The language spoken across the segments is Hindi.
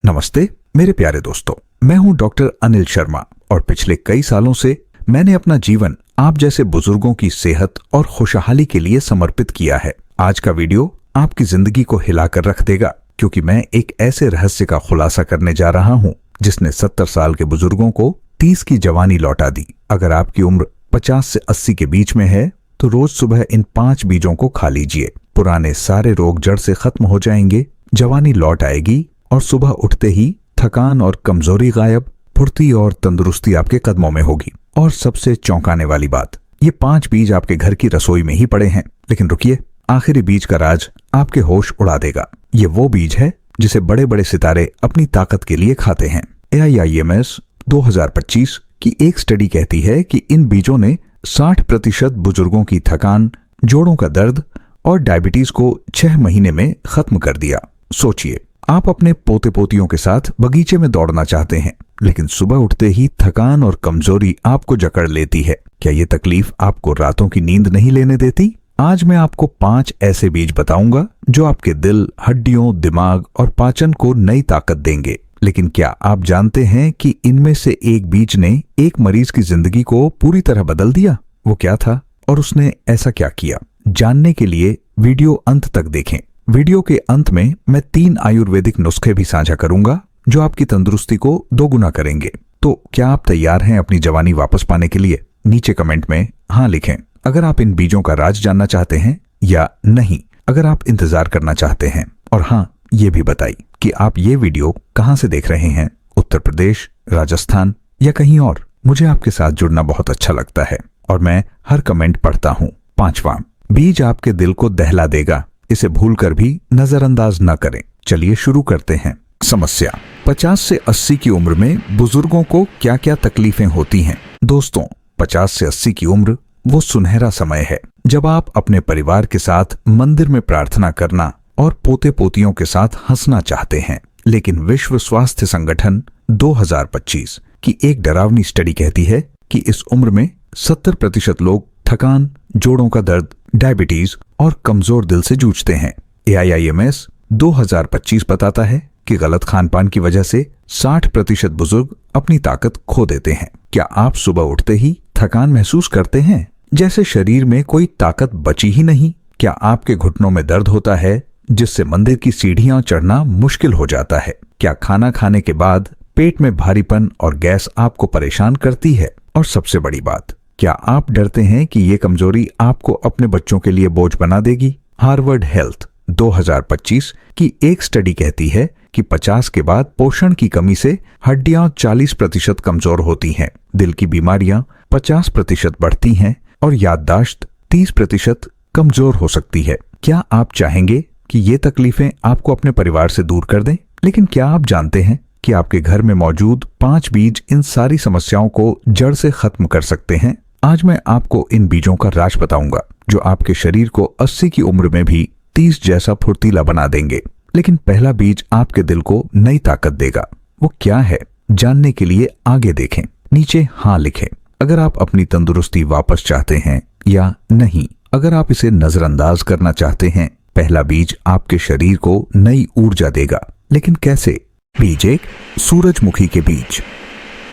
नमस्ते मेरे प्यारे दोस्तों, मैं हूं डॉक्टर अनिल शर्मा और पिछले कई सालों से मैंने अपना जीवन आप जैसे बुजुर्गों की सेहत और खुशहाली के लिए समर्पित किया है। आज का वीडियो आपकी जिंदगी को हिलाकर रख देगा, क्योंकि मैं एक ऐसे रहस्य का खुलासा करने जा रहा हूं जिसने 70 साल के बुजुर्गों को 30 की जवानी लौटा दी। अगर आपकी उम्र 50 से 80 के बीच में है तो रोज सुबह इन 5 बीजों को खा लीजिए। पुराने सारे रोग जड़ से खत्म हो जाएंगे, जवानी लौट आएगी और सुबह उठते ही थकान और कमजोरी गायब, फुर्ती और तंदुरुस्ती आपके कदमों में होगी। और सबसे चौंकाने वाली बात, ये 5 बीज आपके घर की रसोई में ही पड़े हैं। लेकिन रुकिए, आखिरी बीज का राज आपके होश उड़ा देगा। ये वो बीज है जिसे बड़े बड़े सितारे अपनी ताकत के लिए खाते हैं। AIIMS 2025 की एक स्टडी कहती है कि इन बीजों ने 60% बुजुर्गों की थकान, जोड़ों का दर्द और डायबिटीज को 6 महीने में खत्म कर दिया। सोचिए, आप अपने पोते पोतियों के साथ बगीचे में दौड़ना चाहते हैं, लेकिन सुबह उठते ही थकान और कमजोरी आपको जकड़ लेती है। क्या ये तकलीफ आपको रातों की नींद नहीं लेने देती? आज मैं आपको 5 ऐसे बीज बताऊंगा जो आपके दिल, हड्डियों, दिमाग और पाचन को नई ताकत देंगे। लेकिन क्या आप जानते हैं कि इनमें से एक बीज ने एक मरीज की जिंदगी को पूरी तरह बदल दिया? वो क्या था और उसने ऐसा क्या किया? जानने के लिए वीडियो अंत तक देखें। वीडियो के अंत में मैं 3 आयुर्वेदिक नुस्खे भी साझा करूंगा जो आपकी तंदुरुस्ती को दोगुना करेंगे। तो क्या आप तैयार हैं अपनी जवानी वापस पाने के लिए? नीचे कमेंट में हाँ लिखें अगर आप इन बीजों का राज जानना चाहते हैं, या नहीं अगर आप इंतजार करना चाहते हैं। और हाँ, ये भी बताइए कि आप ये वीडियो कहां से देख रहे हैं, उत्तर प्रदेश, राजस्थान या कहीं और। मुझे आपके साथ जुड़ना बहुत अच्छा लगता है और मैं हर कमेंट पढ़ता हूँ। 5वां बीज आपके दिल को दहला देगा, इसे भूलकर भी नजरअंदाज न करें। चलिए शुरू करते हैं। समस्या, 50 से 80 की उम्र में बुजुर्गों को क्या क्या तकलीफें होती हैं? दोस्तों, 50 से 80 की उम्र वो सुनहरा समय है जब आप अपने परिवार के साथ मंदिर में प्रार्थना करना और पोते पोतियों के साथ हंसना चाहते हैं। लेकिन विश्व स्वास्थ्य संगठन 2025 की एक डरावनी स्टडी कहती है कि इस उम्र में 70% लोग थकान, जोड़ों का दर्द, डायबिटीज और कमजोर दिल से जूझते हैं। AIIMS 2025 बताता है कि गलत खान पान की वजह से 60% बुजुर्ग अपनी ताकत खो देते हैं। क्या आप सुबह उठते ही थकान महसूस करते हैं, जैसे शरीर में कोई ताकत बची ही नहीं? क्या आपके घुटनों में दर्द होता है जिससे मंदिर की सीढ़ियां चढ़ना मुश्किल हो जाता है? क्या खाना खाने के बाद पेट में भारीपन और गैस आपको परेशान करती है? और सबसे बड़ी बात, क्या आप डरते हैं कि ये कमजोरी आपको अपने बच्चों के लिए बोझ बना देगी? हार्वर्ड हेल्थ 2025 की एक स्टडी कहती है कि 50 के बाद पोषण की कमी से हड्डियां 40% कमजोर होती हैं, दिल की बीमारियां 50% बढ़ती हैं और याददाश्त 30% कमजोर हो सकती है। क्या आप चाहेंगे कि ये तकलीफें आपको अपने परिवार से दूर कर दें? लेकिन क्या आप जानते हैं कि आपके घर में मौजूद 5 बीज इन सारी समस्याओं को जड़ से खत्म कर सकते हैं? आज मैं आपको इन बीजों का राज बताऊंगा जो आपके शरीर को 80 की उम्र में भी 30 जैसा फुर्तीला बना देंगे। लेकिन पहला बीज आपके दिल को नई ताकत देगा। वो क्या है, जानने के लिए आगे देखें। नीचे हाँ लिखें अगर आप अपनी तंदुरुस्ती वापस चाहते हैं, या नहीं अगर आप इसे नजरअंदाज करना चाहते हैं। पहला बीज आपके शरीर को नई ऊर्जा देगा। लेकिन कैसे? बीज 1, सूरजमुखी के बीज।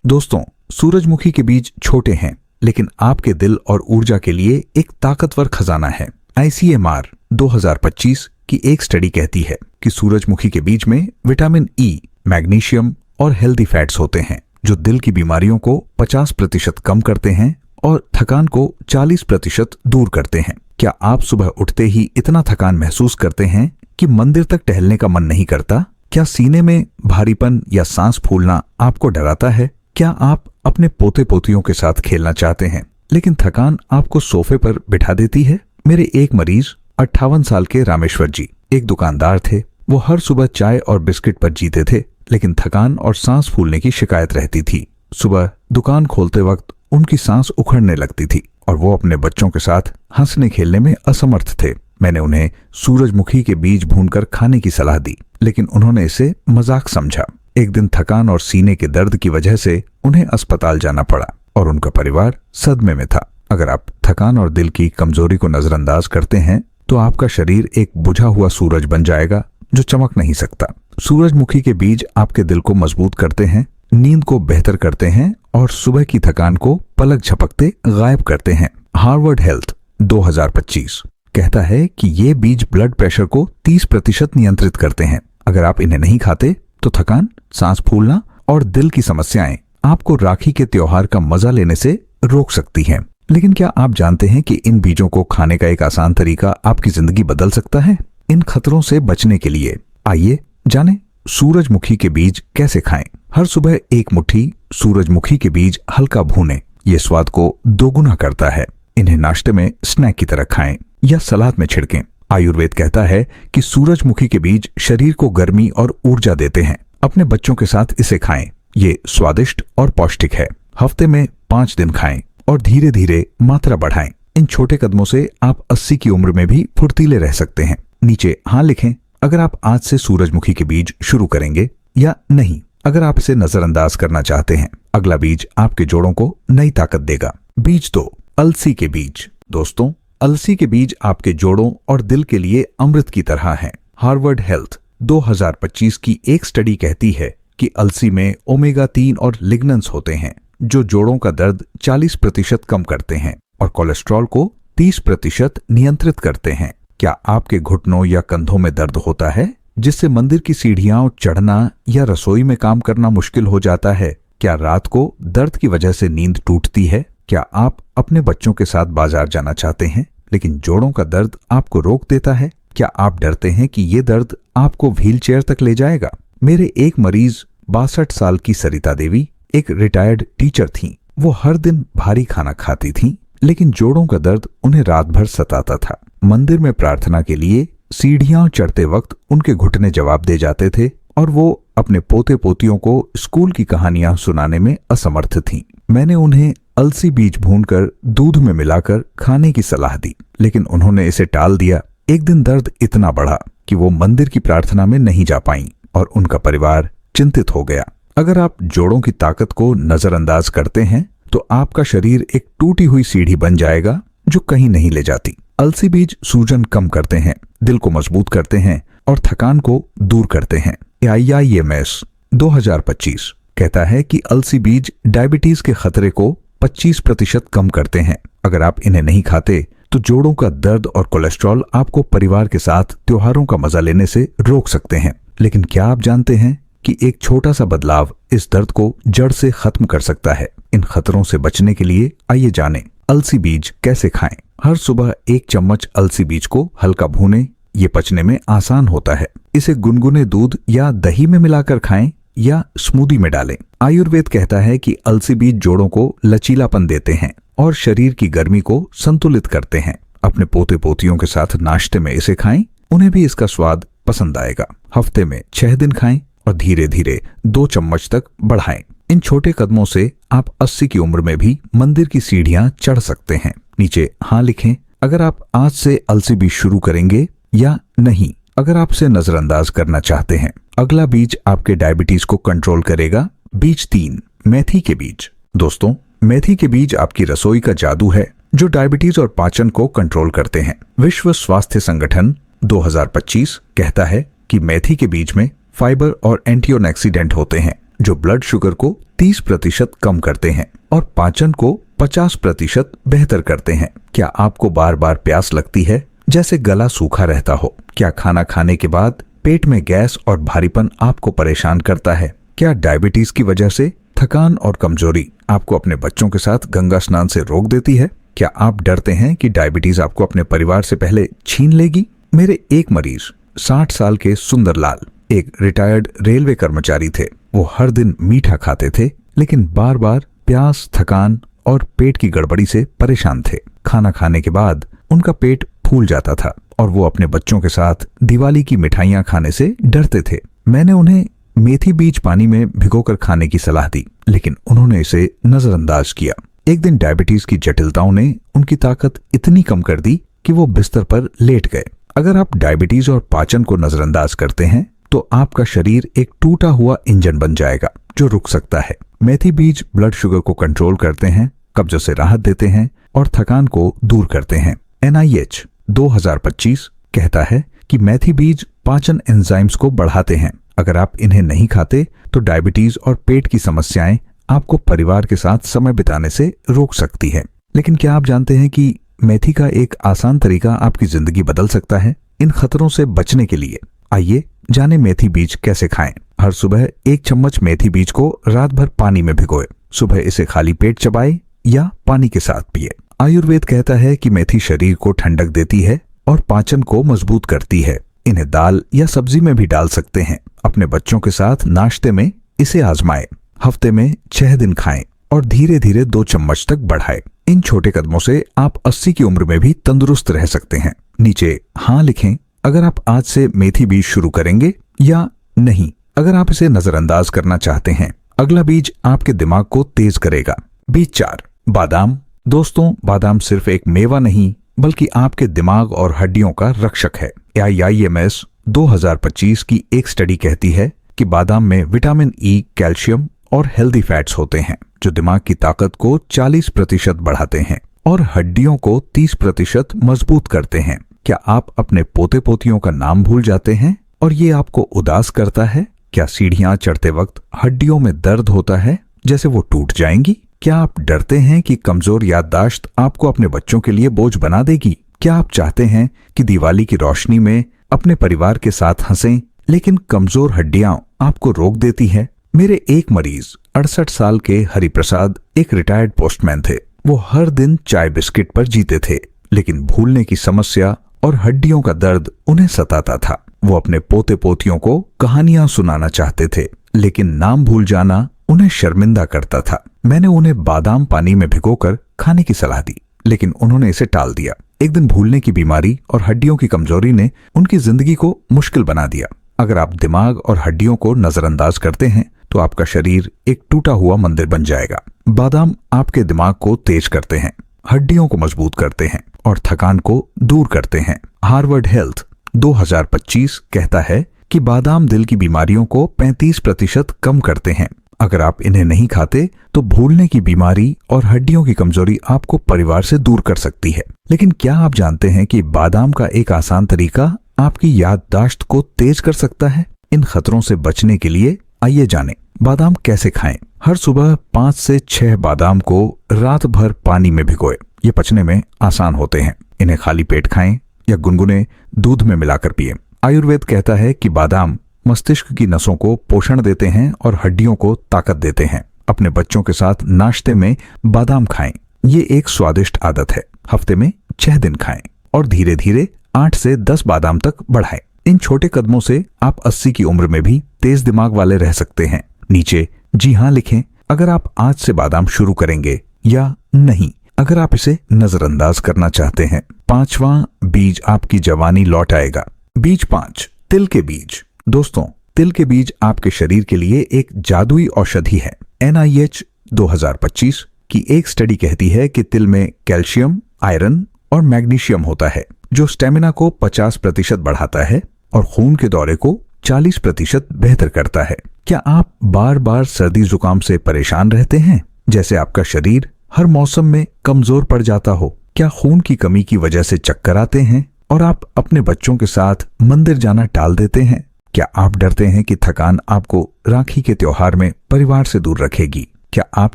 दोस्तों, सूरजमुखी के बीज छोटे हैं, लेकिन आपके दिल और ऊर्जा के लिए एक ताकतवर खजाना है। ICMR 2025 की एक स्टडी कहती है कि सूरजमुखी के बीज में विटामिन E, मैग्नीशियम और हेल्दी फैट्स होते हैं जो दिल की बीमारियों को 50% कम करते हैं और थकान को 40% दूर करते हैं। क्या आप सुबह उठते ही इतना थकान महसूस करते हैं कि मंदिर तक टहलने का मन नहीं करता? क्या सीने में भारीपन या सांस फूलना आपको डराता है? क्या आप अपने पोते पोतियों के साथ खेलना चाहते हैं, लेकिन थकान आपको सोफे पर बिठा देती है? मेरे एक मरीज 58 साल के रामेश्वर जी एक दुकानदार थे। वो हर सुबह चाय और बिस्किट पर जीते थे, लेकिन थकान और सांस फूलने की शिकायत रहती थी। सुबह दुकान खोलते वक्त उनकी सांस उखड़ने लगती थी और वो अपने बच्चों के साथ हंसने खेलने में असमर्थ थे। मैंने उन्हें सूरजमुखी के बीज भूनकर खाने की सलाह दी, लेकिन उन्होंने इसे मजाक समझा। एक दिन थकान और सीने के दर्द की वजह से उन्हें अस्पताल जाना पड़ा और उनका परिवार सदमे में था। अगर आप थकान और दिल की कमजोरी को नजरअंदाज करते हैं तो आपका शरीर एक बुझा हुआ सूरज बन जाएगा जो चमक नहीं सकता। सूरजमुखी के बीज आपके दिल को मजबूत करते हैं, नींद को बेहतर करते हैं और सुबह की थकान को पलक झपकते गायब करते हैं। हार्वर्ड हेल्थ 2025 कहता है कि ये बीज ब्लड प्रेशर को 30% नियंत्रित करते हैं। अगर आप इन्हें नहीं खाते तो थकान, सांस फूलना और दिल की समस्याएं आपको राखी के त्योहार का मजा लेने से रोक सकती हैं। लेकिन क्या आप जानते हैं कि इन बीजों को खाने का एक आसान तरीका आपकी जिंदगी बदल सकता है? इन खतरों से बचने के लिए आइए जानें सूरजमुखी के बीज कैसे खाएं। हर सुबह एक मुट्ठी सूरजमुखी के बीज हल्का भूनें। ये स्वाद को दोगुना करता है। इन्हें नाश्ते में स्नैक की तरह खाएं या सलाद में छिड़कें। आयुर्वेद कहता है कि सूरजमुखी के बीज शरीर को गर्मी और ऊर्जा देते हैं। अपने बच्चों के साथ इसे खाएं। ये स्वादिष्ट और पौष्टिक है। हफ्ते में 5 दिन खाएं और धीरे धीरे मात्रा बढ़ाएं। इन छोटे कदमों से आप 80 की उम्र में भी फुर्तीले रह सकते हैं। नीचे हाँ लिखें अगर आप आज से सूरजमुखी के बीज शुरू करेंगे या नहीं अगर आप इसे नजरअंदाज करना चाहते हैं। अगला बीज आपके जोड़ों को नई ताकत देगा। बीज 2, अलसी के बीज। दोस्तों, अलसी के बीज आपके जोड़ों और दिल के लिए अमृत की तरह हैं। हार्वर्ड हेल्थ 2025 की एक स्टडी कहती है कि अलसी में ओमेगा 3 और लिग्नेंस होते हैं जो जोड़ों का दर्द 40% कम करते हैं और कोलेस्ट्रॉल को 30% नियंत्रित करते हैं। क्या आपके घुटनों या कंधों में दर्द होता है जिससे मंदिर की सीढ़ियां चढ़ना या रसोई में काम करना मुश्किल हो जाता है? क्या रात को दर्द की वजह से नींद टूटती है? क्या आप अपने बच्चों के साथ बाजार जाना चाहते हैं लेकिन जोड़ों का दर्द आपको रोक देता है? क्या आप डरते हैं कि ये दर्द आपको व्हीलचेयर तक ले जाएगा? मेरे एक मरीज 62 साल की सरिता देवी एक रिटायर्ड टीचर थीं। वो हर दिन भारी खाना खाती थीं, लेकिन जोड़ों का दर्द उन्हें रात भर सताता था। मंदिर में प्रार्थना के लिए सीढ़ियां चढ़ते वक्त उनके घुटने जवाब दे जाते थे और वो अपने पोते पोतियों को स्कूल की कहानियां सुनाने में असमर्थ थीं। मैंने उन्हें अलसी बीज भूनकर दूध में मिलाकर खाने की सलाह दी, लेकिन उन्होंने इसे टाल दिया। एक दिन दर्द इतना बढ़ा कि वो मंदिर की प्रार्थना में नहीं जा पाईं और उनका परिवार चिंतित हो गया। अगर आप जोड़ों की ताकत को नजरअंदाज करते हैं तो आपका शरीर एक टूटी हुई सीढ़ी बन जाएगा जो कहीं नहीं ले जाती। अलसी बीज सूजन कम करते हैं, दिल को मजबूत करते हैं और थकान को दूर करते हैं। AIIMS 2025 कहता है कि अलसी बीज डायबिटीज के खतरे को 25% कम करते हैं। अगर आप इन्हें नहीं खाते तो जोड़ों का दर्द और कोलेस्ट्रॉल आपको परिवार के साथ त्योहारों का मजा लेने से रोक सकते हैं। लेकिन क्या आप जानते हैं कि एक छोटा सा बदलाव इस दर्द को जड़ से खत्म कर सकता है? इन खतरों से बचने के लिए आइए जानें अलसी बीज कैसे खाएं। हर सुबह 1 चम्मच अलसी बीज को हल्का भूनें। ये पचने में आसान होता है। इसे गुनगुने दूध या दही में मिलाकर खाएं या स्मूदी में डालें। आयुर्वेद कहता है कि अलसी बीज जोड़ों को लचीलापन देते हैं और शरीर की गर्मी को संतुलित करते हैं। अपने पोते पोतियों के साथ नाश्ते में इसे खाएं, उन्हें भी इसका स्वाद पसंद आएगा। हफ्ते में 6 दिन खाएं और धीरे धीरे 2 चम्मच तक बढ़ाएं। इन छोटे कदमों से आप 80 की उम्र में भी मंदिर की सीढ़ियां चढ़ सकते हैं। नीचे हाँ लिखें अगर आप आज से अलसी बीज शुरू करेंगे या नहीं अगर आप इसे नजरअंदाज करना चाहते हैं। अगला बीज आपके डायबिटीज को कंट्रोल करेगा। बीज 3, मेथी के बीज। दोस्तों, मेथी के बीज आपकी रसोई का जादू है जो डायबिटीज और पाचन को कंट्रोल करते हैं। विश्व स्वास्थ्य संगठन 2025 कहता है कि मेथी के बीज में फाइबर और एंटीऑक्सीडेंट होते हैं जो ब्लड शुगर को 30% कम करते हैं और पाचन को 50% बेहतर करते हैं। क्या आपको बार बार प्यास लगती है, जैसे गला सूखा रहता हो? क्या खाना खाने के बाद पेट में गैस और भारीपन आपको परेशान करता है? क्या डायबिटीज की वजह से थकान और कमजोरी आपको अपने बच्चों के साथ गंगा स्नान से रोक देती है? क्या आप डरते हैं कि डायबिटीज आपको अपने परिवार से पहले छीन लेगी? मेरे एक मरीज 60 साल के सुंदरलाल एक रिटायर्ड रेलवे कर्मचारी थे। वो हर दिन मीठा खाते थे लेकिन बार बार प्यास, थकान और पेट की गड़बड़ी से परेशान थे। खाना खाने के बाद उनका पेट फूल जाता था और वो अपने बच्चों के साथ दिवाली की मिठाइयां खाने से डरते थे। मैंने उन्हें मेथी बीज पानी में भिगोकर खाने की सलाह दी, लेकिन उन्होंने इसे नजरअंदाज किया। एक दिन डायबिटीज की जटिलताओं ने उनकी ताकत इतनी कम कर दी कि वो बिस्तर पर लेट गए। अगर आप डायबिटीज और पाचन को नजरअंदाज करते हैं तो आपका शरीर एक टूटा हुआ इंजन बन जाएगा जो रुक सकता है। मेथी बीज ब्लड शुगर को कंट्रोल करते हैं, कब्ज से राहत देते हैं और थकान को दूर करते हैं। NIH 2025 कहता है कि मेथी बीज पाचन एंजाइम्स को बढ़ाते हैं। अगर आप इन्हें नहीं खाते तो डायबिटीज और पेट की समस्याएं आपको परिवार के साथ समय बिताने से रोक सकती है। लेकिन क्या आप जानते हैं कि मेथी का एक आसान तरीका आपकी जिंदगी बदल सकता है? इन खतरों से बचने के लिए आइए जाने मेथी बीज कैसे खाएं। हर सुबह 1 चम्मच मेथी बीज को रात भर पानी में भिगोए। सुबह इसे खाली पेट चबाएं या पानी के साथ पिए। आयुर्वेद कहता है कि मेथी शरीर को ठंडक देती है और पाचन को मजबूत करती है। इन्हें दाल या सब्जी में भी डाल सकते हैं। अपने बच्चों के साथ नाश्ते में इसे आजमाएं। हफ्ते में 6 दिन खाएं और धीरे धीरे 2 चम्मच तक बढ़ाएं। इन छोटे कदमों से आप 80 की उम्र में भी तंदुरुस्त रह सकते हैं। नीचे हाँ लिखें अगर आप आज से मेथी बीज शुरू करेंगे या नहीं, अगर आप इसे नजरअंदाज करना चाहते हैं। अगला बीज आपके दिमाग को तेज करेगा। बीज 4, बादाम। दोस्तों, बादाम सिर्फ एक मेवा नहीं बल्कि आपके दिमाग और हड्डियों का रक्षक है। AIIMS 2025 की एक स्टडी कहती है कि बादाम में विटामिन E, कैल्शियम और हेल्दी फैट्स होते हैं जो दिमाग की ताकत को 40% बढ़ाते हैं और हड्डियों को 30% मजबूत करते हैं। क्या आप अपने पोते पोतियों का नाम भूल जाते हैं और ये आपको उदास करता है? क्या सीढ़ियां चढ़ते वक्त हड्डियों में दर्द होता है जैसे वो टूट जाएंगी? क्या आप डरते हैं कि कमजोर याददाश्त आपको अपने बच्चों के लिए बोझ बना देगी? क्या आप चाहते हैं कि दिवाली की रोशनी में अपने परिवार के साथ हंसें लेकिन कमजोर हड्डियां आपको रोक देती है? मेरे एक मरीज 68 साल के हरिप्रसाद एक रिटायर्ड पोस्टमैन थे। वो हर दिन चाय बिस्किट पर जीते थे लेकिन भूलने की समस्या और हड्डियों का दर्द उन्हें सताता था। वो अपने पोते पोतियों को कहानियां सुनाना चाहते थे लेकिन नाम भूल जाना उन्हें शर्मिंदा करता था। मैंने उन्हें बादाम पानी में भिगोकर खाने की सलाह दी लेकिन उन्होंने इसे टाल दिया। एक दिन भूलने की बीमारी और हड्डियों की कमजोरी ने उनकी जिंदगी को मुश्किल बना दिया। अगर आप दिमाग और हड्डियों को नजरअंदाज करते हैं तो आपका शरीर एक टूटा हुआ मंदिर बन जाएगा। बादाम आपके दिमाग को तेज करते हैं, हड्डियों को मजबूत करते हैं और थकान को दूर करते हैं। हार्वर्ड हेल्थ 2025 कहता है कि बादाम दिल की बीमारियों को 35% कम करते हैं। अगर आप इन्हें नहीं खाते तो भूलने की बीमारी और हड्डियों की कमजोरी आपको परिवार से दूर कर सकती है। लेकिन क्या आप जानते हैं कि बादाम का एक आसान तरीका आपकी याददाश्त को तेज कर सकता है? इन खतरों से बचने के लिए आइए जानें बादाम कैसे खाएं। हर सुबह 5 से 6 बादाम को रात भर पानी में भिगोए। ये पचने में आसान होते हैं। इन्हें खाली पेट खाएं या गुनगुने दूध में मिलाकर पिएं। आयुर्वेद कहता है कि बादाम मस्तिष्क की नसों को पोषण देते हैं और हड्डियों को ताकत देते हैं। अपने बच्चों के साथ नाश्ते में बादाम खाएं। ये एक स्वादिष्ट आदत है। हफ्ते में 6 दिन खाएं और धीरे धीरे 8 से 10 बादाम तक बढ़ाएं। इन छोटे कदमों से आप 80 की उम्र में भी तेज दिमाग वाले रह सकते हैं। नीचे जी हाँ लिखें अगर आप आज से बादाम शुरू करेंगे या नहीं, अगर आप इसे नजरअंदाज करना चाहते हैं। 5वां बीज आपकी जवानी लौट आएगा। बीज 5, तिल के बीज। दोस्तों, तिल के बीज आपके शरीर के लिए एक जादुई औषधि है। NIH 2025 की एक स्टडी कहती है कि तिल में कैल्शियम, आयरन और मैग्नीशियम होता है जो स्टेमिना को 50% बढ़ाता है और खून के दौरे को 40% बेहतर करता है। क्या आप बार बार सर्दी जुकाम से परेशान रहते हैं? जैसे आपका शरीर हर मौसम में कमजोर पड़ जाता हो? क्या खून की कमी की वजह से चक्कर आते हैं और आप अपने बच्चों के साथ मंदिर जाना टाल देते हैं? क्या आप डरते हैं कि थकान आपको राखी के त्योहार में परिवार से दूर रखेगी? क्या आप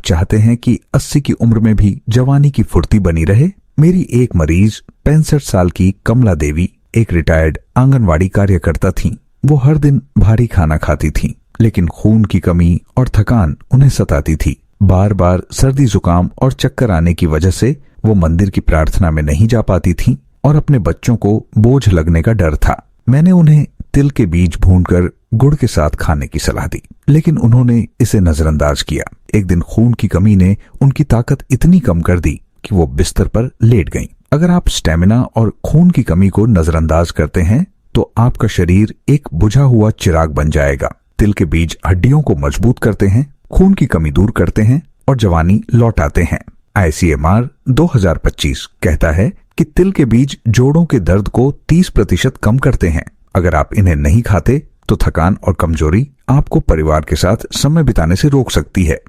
चाहते हैं कि 80 की उम्र में भी जवानी की फुर्ती बनी रहे? मेरी एक मरीज 65 साल की कमला देवी एक रिटायर्ड आंगनवाड़ी कार्यकर्ता थीं। वो हर दिन भारी खाना खाती थीं, लेकिन खून की कमी और थकान उन्हें सताती थी। बार बार सर्दी जुकाम और चक्कर आने की वजह से वो मंदिर की प्रार्थना में नहीं जा पाती थीं और अपने बच्चों को बोझ लगने का डर था। मैंने उन्हें तिल के बीज भूनकर गुड़ के साथ खाने की सलाह दी, लेकिन उन्होंने इसे नजरअंदाज किया। एक दिन खून की कमी ने उनकी ताकत इतनी कम कर दी कि वो बिस्तर पर लेट गईं। अगर आप स्टेमिना और खून की कमी को नजरअंदाज करते हैं तो आपका शरीर एक बुझा हुआ चिराग बन जाएगा। तिल के बीज हड्डियों को मजबूत करते हैं, खून की कमी दूर करते हैं और जवानी लौट आते हैं। ICMR 2025 कहता है कि तिल के बीज जोड़ों के दर्द को 30% कम करते हैं। अगर आप इन्हें नहीं खाते तो थकान और कमजोरी आपको परिवार के साथ समय बिताने से रोक सकती है।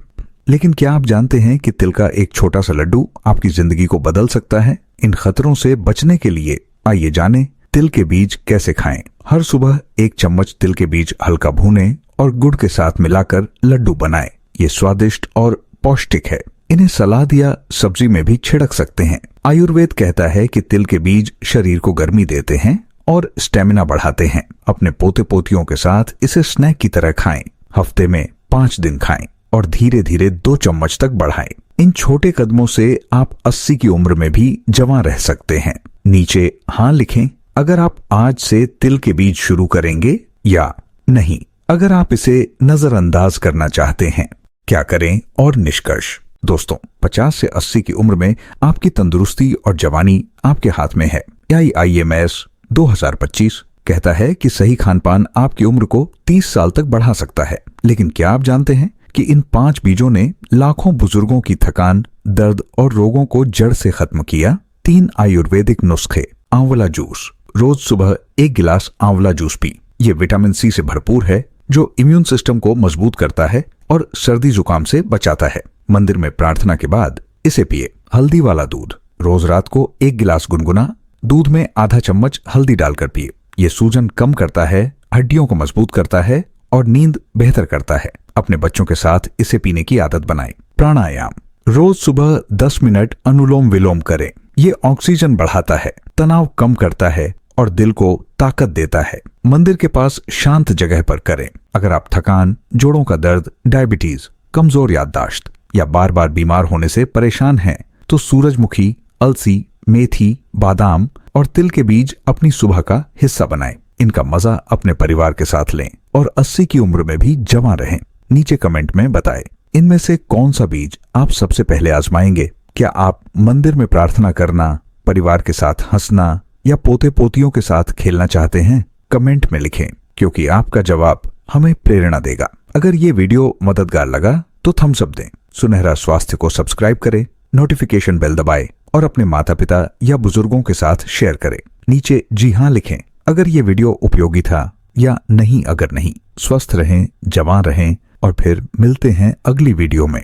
लेकिन क्या आप जानते हैं कि तिल का एक छोटा सा लड्डू आपकी जिंदगी को बदल सकता है? इन खतरों से बचने के लिए आइए जानें तिल के बीज कैसे खाएं। हर सुबह 1 चम्मच तिल के बीज हल्का भूनें और गुड़ के साथ मिलाकर लड्डू बनाएं। ये स्वादिष्ट और पौष्टिक है। इन्हें सलाद या सब्जी में भी छिड़क सकते हैं। आयुर्वेद कहता है कि तिल के बीज शरीर को गर्मी देते हैं और स्टेमिना बढ़ाते हैं। अपने पोते पोतियों के साथ इसे स्नैक की तरह खाएं। हफ्ते में 5 दिन खाएं और धीरे धीरे 2 चम्मच तक बढ़ाएं। इन छोटे कदमों से आप 80 की उम्र में भी जवान रह सकते हैं। नीचे हाँ लिखें अगर आप आज से तिल के बीज शुरू करेंगे या नहीं। अगर आप इसे नजरअंदाज करना चाहते हैं, क्या करें और निष्कर्ष। दोस्तों, 50 से 80 की उम्र में आपकी तंदुरुस्ती और जवानी आपके हाथ में है। IIMS 2025 कहता है कि सही खानपान आपकी उम्र को 30 साल तक बढ़ा सकता है। लेकिन क्या आप जानते हैं कि इन 5 बीजों ने लाखों बुजुर्गों की थकान, दर्द और रोगों को जड़ से खत्म किया। 3 आयुर्वेदिक नुस्खे। आंवला जूस। रोज सुबह 1 गिलास आंवला जूस पी। ये विटामिन C से भरपूर है जो इम्यून सिस्टम को मजबूत करता है और सर्दी जुकाम से बचाता है। मंदिर में प्रार्थना के बाद इसे पिए। हल्दी वाला दूध। रोज रात को 1 गिलास गुनगुना दूध में आधा चम्मच हल्दी डालकर पिए। ये सूजन कम करता है, हड्डियों को मजबूत करता है और नींद बेहतर करता है। अपने बच्चों के साथ इसे पीने की आदत बनाएं। प्राणायाम। रोज सुबह 10 मिनट अनुलोम विलोम करें। ये ऑक्सीजन बढ़ाता है, तनाव कम करता है और दिल को ताकत देता है। मंदिर के पास शांत जगह पर करें। अगर आप थकान, जोड़ों का दर्द, डायबिटीज, कमजोर याददाश्त या बार बार बीमार होने से परेशान हैं, तो सूरजमुखी, अलसी, मेथी, बादाम और तिल के बीज अपनी सुबह का हिस्सा बनाएं। इनका मजा अपने परिवार के साथ लें और 80 की उम्र में भी जवां रहें। नीचे कमेंट में बताएं इनमें से कौन सा बीज आप सबसे पहले आजमाएंगे। क्या आप मंदिर में प्रार्थना करना, परिवार के साथ हंसना या पोते पोतियों के साथ खेलना चाहते हैं? कमेंट में लिखें, क्योंकि आपका जवाब हमें प्रेरणा देगा। अगर ये वीडियो मददगार लगा तो थम्स अप दें। सुनहरा स्वास्थ्य को सब्सक्राइब करें, नोटिफिकेशन बेल दबाएं और अपने माता पिता या बुजुर्गों के साथ शेयर करें। नीचे जी हाँ लिखें अगर ये वीडियो उपयोगी था या नहीं अगर नहीं। स्वस्थ रहें, जवान रहें और फिर मिलते हैं अगली वीडियो में।